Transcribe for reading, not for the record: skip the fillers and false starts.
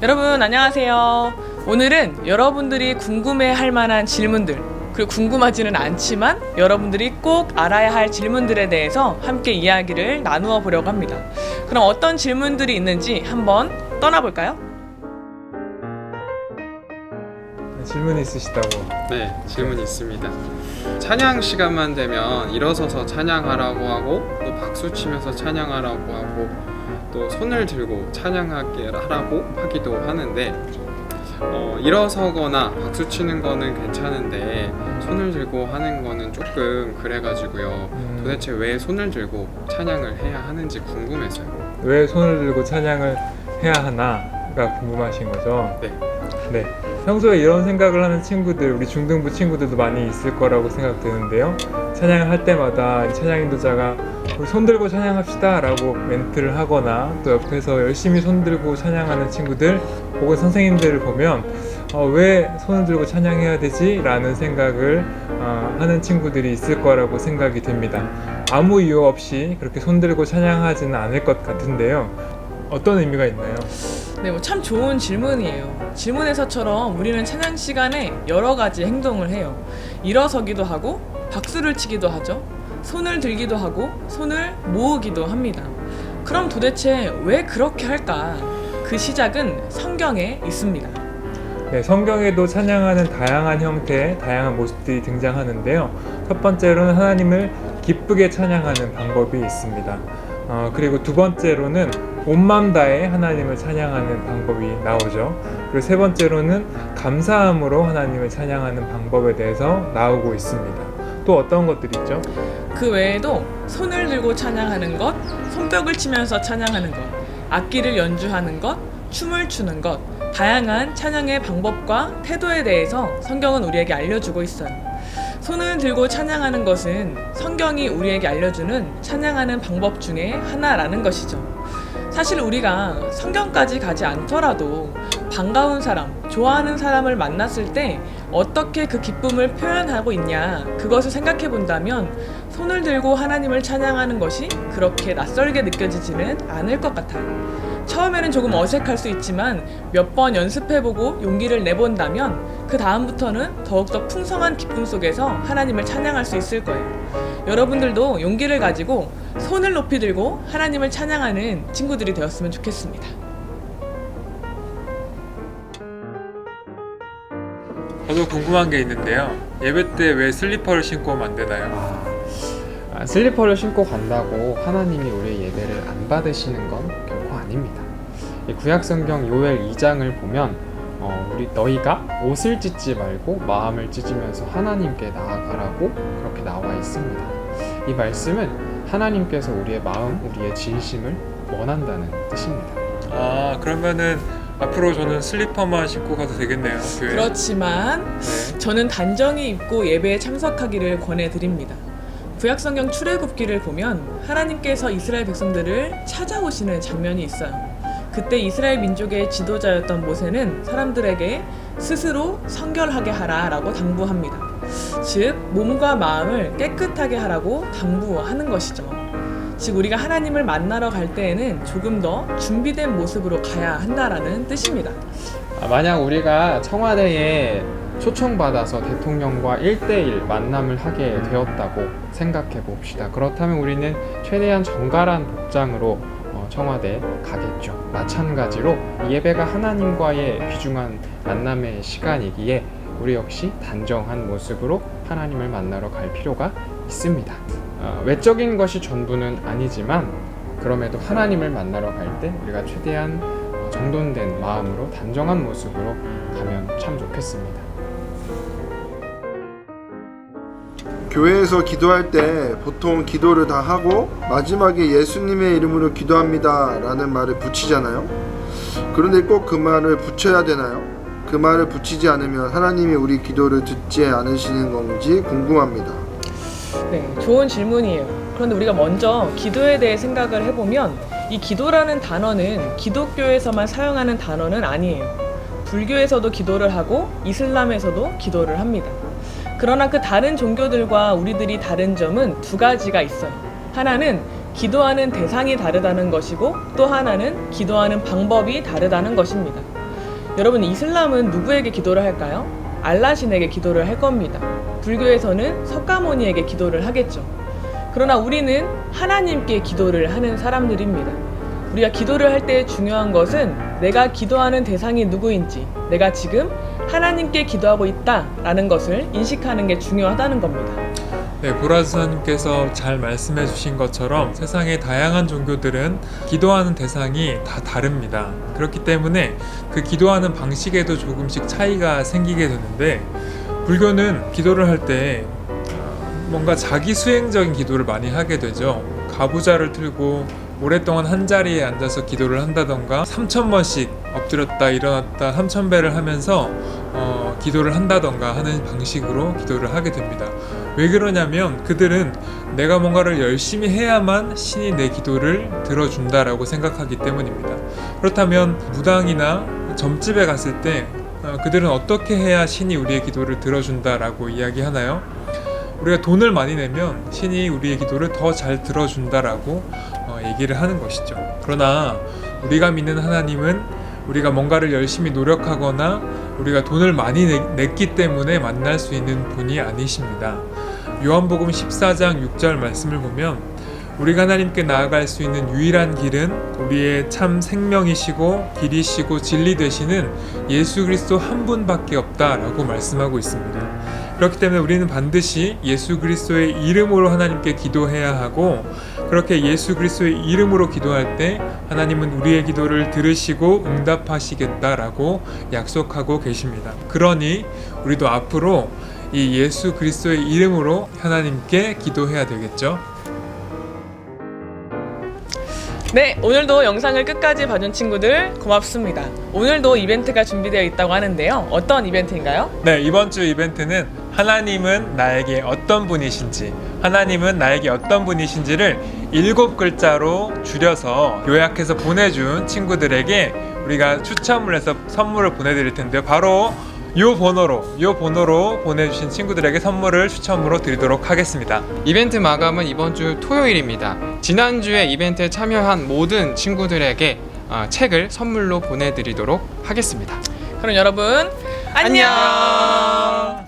여러분 안녕하세요. 오늘은 여러분들이 궁금해할 만한 질문들, 그리고 궁금하지는 않지만 여러분들이 꼭 알아야 할 질문들에 대해서 함께 이야기를 나누어 보려고 합니다. 그럼 어떤 질문들이 있는지 한번 떠나볼까요? 질문이 있으시다고. 네, 질문이 있습니다. 찬양 시간만 되면 일어서서 찬양하라고 하고, 또 박수 치면서 찬양하라고 하고, 또 손을 들고 찬양하게 하라고 하기도 하는데, 일어서거나 박수 치는 거는 괜찮은데 손을 들고 하는 거는 조금 그래가지고요. 도대체 왜 손을 들고 찬양을 해야 하는지 궁금해서요. 왜 손을 들고 찬양을 해야 하나가 궁금하신 거죠? 네. 평소에 이런 생각을 하는 친구들, 우리 중등부 친구들도 많이 있을 거라고 생각되는데요. 찬양을 할 때마다 찬양 인도자가 우리 손 들고 찬양합시다 라고 멘트를 하거나, 또 옆에서 열심히 손 들고 찬양하는 친구들 혹은 선생님들을 보면 왜 손을 들고 찬양해야 되지? 라는 생각을 하는 친구들이 있을 거라고 생각이 됩니다. 아무 이유 없이 그렇게 손 들고 찬양하지는 않을 것 같은데요. 어떤 의미가 있나요? 네, 참 좋은 질문이에요. 질문에서처럼 우리는 찬양 시간에 여러 가지 행동을 해요. 일어서기도 하고, 박수를 치기도 하죠. 손을 들기도 하고, 손을 모으기도 합니다. 그럼 도대체 왜 그렇게 할까? 그 시작은 성경에 있습니다. 네, 성경에도 찬양하는 다양한 형태, 다양한 모습들이 등장하는데요. 첫 번째로는 하나님을 기쁘게 찬양하는 방법이 있습니다. 그리고 두 번째로는 온 마음 다해 하나님을 찬양하는 방법이 나오죠. 그리고 세 번째로는 감사함으로 하나님을 찬양하는 방법에 대해서 나오고 있습니다. 또 어떤 것들이 있죠? 그 외에도 손을 들고 찬양하는 것, 손뼉을 치면서 찬양하는 것, 악기를 연주하는 것, 춤을 추는 것, 다양한 찬양의 방법과 태도에 대해서 성경은 우리에게 알려주고 있어요. 손을 들고 찬양하는 것은 성경이 우리에게 알려주는 찬양하는 방법 중에 하나라는 것이죠. 사실 우리가 성경까지 가지 않더라도 반가운 사람, 좋아하는 사람을 만났을 때 어떻게 그 기쁨을 표현하고 있냐, 그것을 생각해 본다면 손을 들고 하나님을 찬양하는 것이 그렇게 낯설게 느껴지지는 않을 것 같아요. 처음에는 조금 어색할 수 있지만 몇 번 연습해보고 용기를 내본다면 그 다음부터는 더욱더 풍성한 기쁨 속에서 하나님을 찬양할 수 있을 거예요. 여러분들도 용기를 가지고 손을 높이 들고 하나님을 찬양하는 친구들이 되었으면 좋겠습니다. 저도 궁금한 게 있는데요. 예배 때 왜 슬리퍼를 신고 오면 안 되나요? 슬리퍼를 신고 간다고 하나님이 우리의 예배를 안 받으시는 건 결코 아닙니다. 구약성경 요엘 2장을 보면 너희가 옷을 찢지 말고 마음을 찢으면서 하나님께 나아가라고 그렇게 나와 있습니다. 이 말씀은 하나님께서 우리의 마음, 우리의 진심을 원한다는 뜻입니다. 그러면은 앞으로 저는 슬리퍼만 신고 가도 되겠네요, 교회. 그렇지만 저는 단정히 입고 예배에 참석하기를 권해드립니다. 구약성경 출애굽기를 보면 하나님께서 이스라엘 백성들을 찾아오시는 장면이 있어요. 그때 이스라엘 민족의 지도자였던 모세는 사람들에게 스스로 성결하게 하라라고 당부합니다. 즉, 몸과 마음을 깨끗하게 하라고 당부하는 것이죠. 즉, 우리가 하나님을 만나러 갈 때에는 조금 더 준비된 모습으로 가야 한다라는 뜻입니다. 만약 우리가 청와대에 초청받아서 대통령과 1대1 만남을 하게 되었다고 생각해 봅시다. 그렇다면 우리는 최대한 정갈한 복장으로 청와대에 가겠죠. 마찬가지로 예배가 하나님과의 귀중한 만남의 시간이기에 우리 역시 단정한 모습으로 하나님을 만나러 갈 필요가 있습니다. 외적인 것이 전부는 아니지만 그럼에도 하나님을 만나러 갈 때 우리가 최대한 정돈된 마음으로 단정한 모습으로 가면 참 좋겠습니다. 교회에서 기도할 때 보통 기도를 다 하고 마지막에 예수님의 이름으로 기도합니다 라는 말을 붙이잖아요. 그런데 꼭 그 말을 붙여야 되나요? 그 말을 붙이지 않으면 하나님이 우리 기도를 듣지 않으시는 건지 궁금합니다. 네, 좋은 질문이에요. 그런데 우리가 먼저 기도에 대해 생각을 해보면 이 기도라는 단어는 기독교에서만 사용하는 단어는 아니에요. 불교에서도 기도를 하고 이슬람에서도 기도를 합니다. 그러나 그 다른 종교들과 우리들이 다른 점은 두 가지가 있어요. 하나는 기도하는 대상이 다르다는 것이고, 또 하나는 기도하는 방법이 다르다는 것입니다. 여러분, 이슬람은 누구에게 기도를 할까요? 알라신에게 기도를 할 겁니다. 불교에서는 석가모니에게 기도를 하겠죠. 그러나 우리는 하나님께 기도를 하는 사람들입니다. 우리가 기도를 할 때 중요한 것은 내가 기도하는 대상이 누구인지, 내가 지금 하나님께 기도하고 있다라는 것을 인식하는 게 중요하다는 겁니다. 네, 보라수사님께서 잘 말씀해 주신 것처럼 세상의 다양한 종교들은 기도하는 대상이 다 다릅니다. 그렇기 때문에 그 기도하는 방식에도 조금씩 차이가 생기게 되는데, 불교는 기도를 할 때 뭔가 자기 수행적인 기도를 많이 하게 되죠. 가부좌를 틀고 오랫동안 한 자리에 앉아서 기도를 한다던가 3000번씩 엎드렸다 일어났다 3000배를 하면서 기도를 한다던가 하는 방식으로 기도를 하게 됩니다. 왜 그러냐면 그들은 내가 뭔가를 열심히 해야만 신이 내 기도를 들어준다라고 생각하기 때문입니다. 그렇다면 무당이나 점집에 갔을 때 그들은 어떻게 해야 신이 우리의 기도를 들어준다라고 이야기하나요? 우리가 돈을 많이 내면 신이 우리의 기도를 더 잘 들어준다라고 얘기를 하는 것이죠. 그러나 우리가 믿는 하나님은 우리가 뭔가를 열심히 노력하거나 우리가 돈을 많이 냈기 때문에 만날 수 있는 분이 아니십니다. 요한복음 14장 6절 말씀을 보면 우리가 하나님께 나아갈 수 있는 유일한 길은 우리의 참 생명이시고 길이시고 진리 되시는 예수 그리스도 한 분밖에 없다라고 말씀하고 있습니다. 그렇기 때문에 우리는 반드시 예수 그리스도의 이름으로 하나님께 기도해야 하고, 그렇게 예수 그리스도의 이름으로 기도할 때 하나님은 우리의 기도를 들으시고 응답하시겠다라고 약속하고 계십니다. 그러니 우리도 앞으로 이 예수 그리스도의 이름으로 하나님께 기도해야 되겠죠. 네, 오늘도 영상을 끝까지 봐준 친구들 고맙습니다. 오늘도 이벤트가 준비되어 있다고 하는데요. 어떤 이벤트인가요? 네, 이번 주 이벤트는 하나님은 나에게 어떤 분이신지, 하나님은 나에게 어떤 분이신지를 7글자로 줄여서 요약해서 보내준 친구들에게 우리가 추첨을 해서 선물을 보내드릴 텐데요. 바로 요 번호로 보내주신 친구들에게 선물을 추첨으로 드리도록 하겠습니다. 이벤트 마감은 이번 주 토요일입니다. 지난주에 이벤트에 참여한 모든 친구들에게 책을 선물로 보내드리도록 하겠습니다. 그럼 여러분 안녕.